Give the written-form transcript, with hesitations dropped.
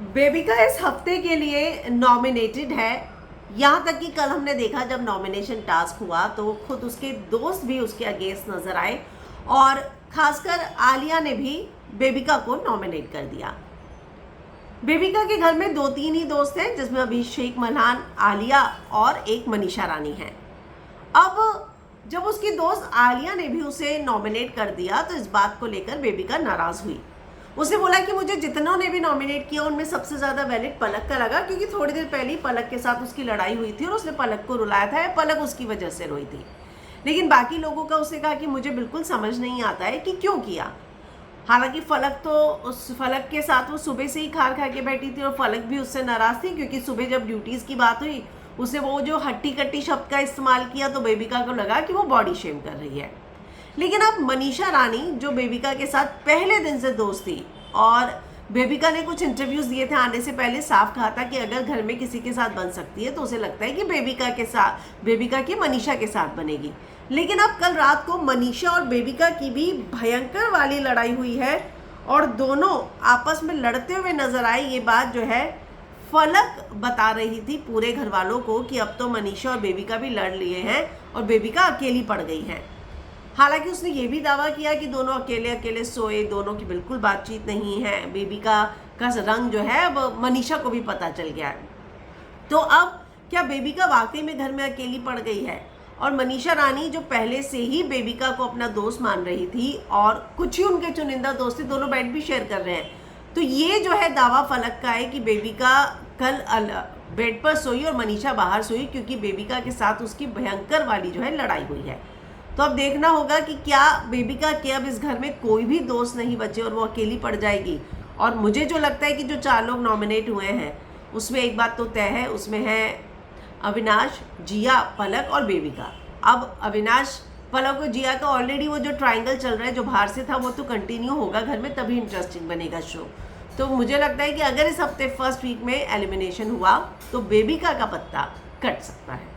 बेबिका इस हफ्ते के लिए नॉमिनेटेड है। यहाँ तक कि कल हमने देखा जब नॉमिनेशन टास्क हुआ तो खुद उसके दोस्त भी उसके अगेंस्ट नजर आए और खासकर आलिया ने भी बेबिका को नॉमिनेट कर दिया। बेबिका के घर में 2-3 ही दोस्त हैं, जिसमें अभिषेक मल्हान, आलिया और एक मनीषा रानी है। अब जब उसकी दोस्त आलिया ने भी उसे नॉमिनेट कर दिया तो इस बात को लेकर बेबिका नाराज हुई। उसने बोला कि मुझे जितनों ने भी नॉमिनेट किया उनमें सबसे ज़्यादा वैलिड पलक का लगा, क्योंकि थोड़ी देर पहले ही पलक के साथ उसकी लड़ाई हुई थी और उसने पलक को रुलाया था, पलक उसकी वजह से रोई थी। लेकिन बाकी लोगों का उसने कहा कि मुझे बिल्कुल समझ नहीं आता है कि क्यों किया। हालांकि फलक तो उस फलक के साथ वो सुबह से ही खार खा के बैठी थी और फलक भी उससे नाराज़ थी, क्योंकि सुबह जब ड्यूटीज़ की बात हुई उसने वो जो हट्टी कट्टी शब्द का इस्तेमाल किया तो बेबिका को लगा कि वो बॉडी शेम कर रही है। लेकिन अब मनीषा रानी जो बेबिका के साथ पहले दिन से दोस्त थी और बेबिका ने कुछ इंटरव्यूज दिए थे आने से पहले, साफ कहा था कि अगर घर में किसी के साथ बन सकती है तो उसे लगता है कि बेबिका की मनीषा के साथ बनेगी। लेकिन अब कल रात को मनीषा और बेबिका की भी भयंकर वाली लड़ाई हुई है और दोनों आपस में लड़ते हुए नजर आए। ये बात जो है फलक बता रही थी पूरे घर वालों को कि अब तो मनीषा और बेबिका भी लड़ लिए हैं और बेबिका अकेली पड़ गई है। हालांकि उसने ये भी दावा किया कि दोनों अकेले अकेले सोए, दोनों की बिल्कुल बातचीत नहीं है। बेबिका का रंग जो है अब मनीषा को भी पता चल गया है। तो अब क्या बेबिका वाकई में घर में अकेली पड़ गई है? और मनीषा रानी जो पहले से ही बेबिका को अपना दोस्त मान रही थी और कुछ ही उनके चुनिंदा दोस्त थे, दोनों बेड भी शेयर कर रहे हैं। तो ये जो है दावा फलक का है कि बेबिका कल बेड पर सोई और मनीषा बाहर सोई, क्योंकि बेबिका के साथ उसकी भयंकर वाली जो है लड़ाई हुई है। तो अब देखना होगा कि क्या बेबिका के अब इस घर में कोई भी दोस्त नहीं बचे और वो अकेली पड़ जाएगी। और मुझे जो लगता है कि जो 4 लोग नॉमिनेट हुए हैं उसमें एक बात तो तय है, उसमें है अविनाश, जिया, पलक और बेबिका। अब अविनाश, पलक और जिया का ऑलरेडी वो जो ट्रायंगल चल रहा है जो बाहर से था वो तो कंटिन्यू होगा घर में, तभी इंटरेस्टिंग बनेगा शो। तो मुझे लगता है कि अगर इस हफ्ते फर्स्ट वीक में एलिमिनेशन हुआ तो बेबिका का पत्ता कट सकता है।